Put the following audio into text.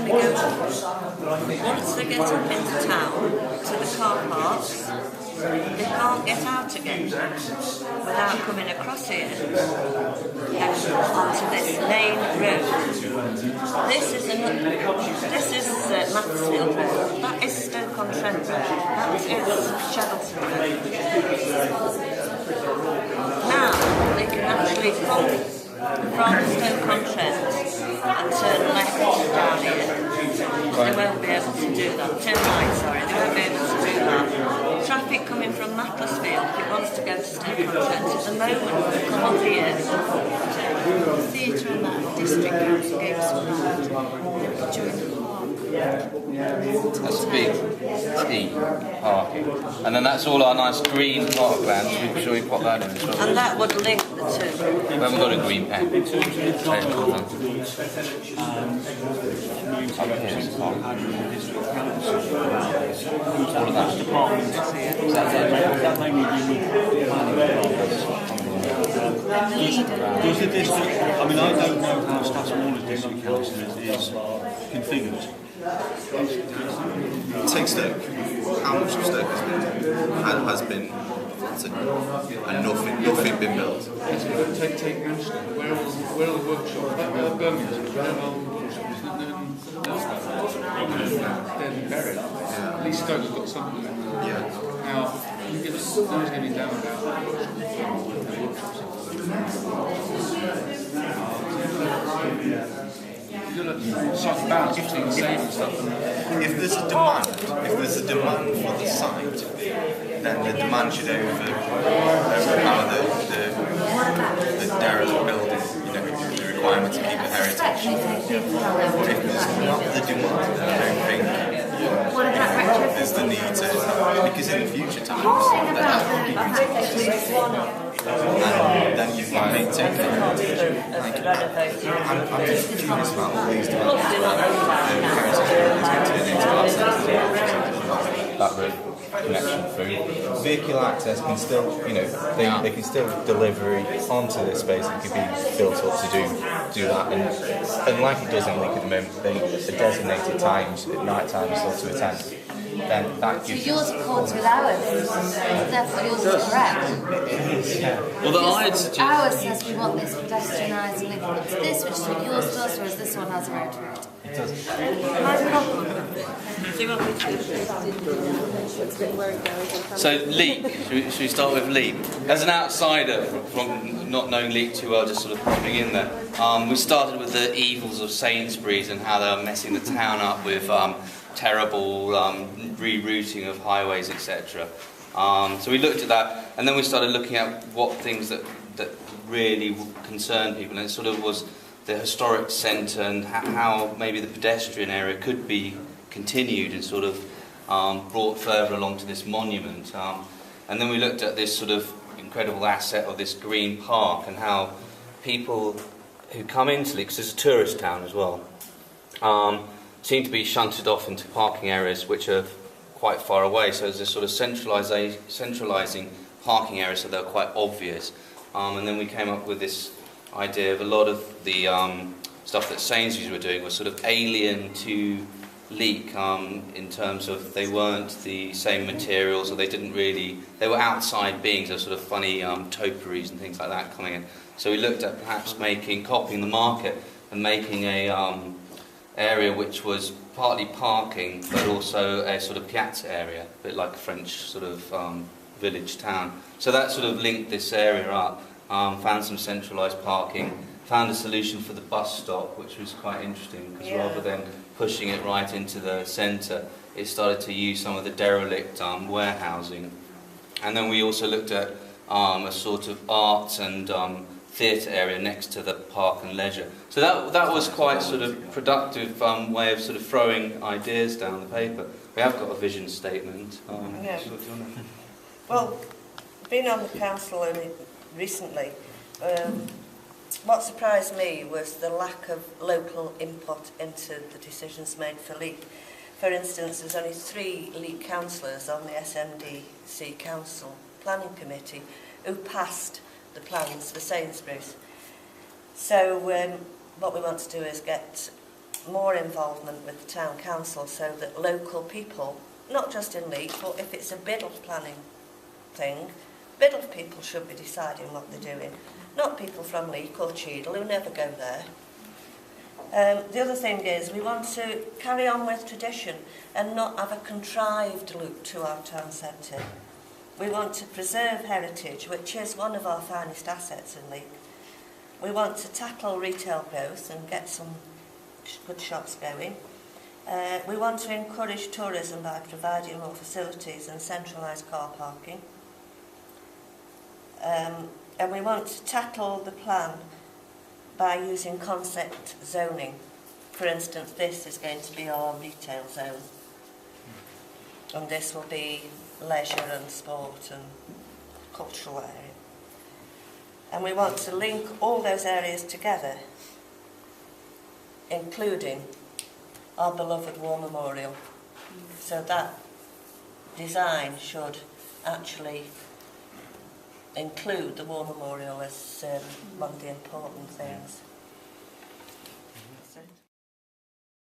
when they go, once they get up into town to the car parks, they can't get out again without coming across here onto this main road. This is Mansfield Road. That is Stoke-on-Trent Road. That is Cheddleton Road. Now they can actually come from Stoke-on-Trent and turn left down here. They won't be able to do that. Turn right, sorry, they won't be able to do that. Traffic coming from Macclesfield, if it wants to go to Stoke-on-Trent, at the moment will come up here. The theatre and that district council gave us some land during the park. That's a big T, parking. And then that's all our nice green parkland, so should we pop that in as well? And that would link the two. We haven't got a green pen. Up here is park. All of that. Does the district, I mean, I don't know how Statsmorland's district council is configured. Take Stoke. How much of Stoke has been and nothing been built? Take Manchester. Where are the workshops? Birmingham. Where are all the workshops? They're buried. Yeah. At least Stoke's got something. Yeah. Now, you get those getting down about workshops. You've got to sort of balance between saving stuff and If there's a demand for the site, then the demand should overpower the derelict building, the requirement to keep the heritage. If there's not the demand, then I don't think there's the need to, because in the future times, that will be beautiful. And then you can maintain the heritage. I'm just curious about all these different heritage areas turn into art centres. That route connection through. Vehicle access can still, they can still deliver onto this space. It could be built up to do that, and like it does in Leek at the moment, they are designated times at night time still to attend. Then that gives yours accords with ours, therefore yours is correct. Well, I'd suggest Ours says we want this pedestrianised and linking up to this, which is what yours does, whereas this one has a road to road. it does. so. Leek. Should we start with Leek? As an outsider, from not knowing Leek too well, just sort of popping in there, we started with the evils of Sainsbury's and how they were messing the town up with terrible rerouting of highways, etc. So we looked at that, and then we started looking at what things that really concern people, and it sort of was the historic centre and how maybe the pedestrian area could be continued and sort of brought further along to this monument. And then we looked at this sort of incredible asset of this green park and how people who come into Leek, because it's a tourist town as well, seem to be shunted off into parking areas which are quite far away. So there's this sort of centralising parking areas so they're quite obvious. And then we came up with this idea of a lot of the stuff that Sainsbury's were doing was sort of alien to Leek in terms of they weren't the same materials, or they were outside beings, so sort of funny topiaries and things like that coming in. So we looked at perhaps copying the market and making a area which was partly parking but also a sort of piazza area, a bit like a French sort of village town. So that sort of linked this area up, found some centralised parking, found a solution for the bus stop, which was quite interesting because rather than pushing it right into the centre, it started to use some of the derelict warehousing. And then we also looked at a sort of arts and theatre area next to the park and leisure. So that was quite sort of productive way of sort of throwing ideas down the paper. We have got a vision statement. Yeah. Well, being on the council only recently, what surprised me was the lack of local input into the decisions made for Leek. For instance, there's only 3 Leek councillors on the SNDC Council Planning Committee who passed the plans for Sainsbury's. So what we want to do is get more involvement with the town council so that local people, not just in Leek, but if it's a Biddulph planning thing, Biddulph people should be deciding what they're doing, not people from Leek or Cheadle who never go there. The other thing is we want to carry on with tradition and not have a contrived look to our town centre. We want to preserve heritage, which is one of our finest assets in Leek. We want to tackle retail growth and get some good shops going. We want to encourage tourism by providing more facilities and centralised car parking. And we want to tackle the plan by using concept zoning. For instance, this is going to be our retail zone. And this will be leisure and sport and cultural area. And we want to link all those areas together, including our beloved War Memorial. So that design should actually include the War Memorial as one of the important things.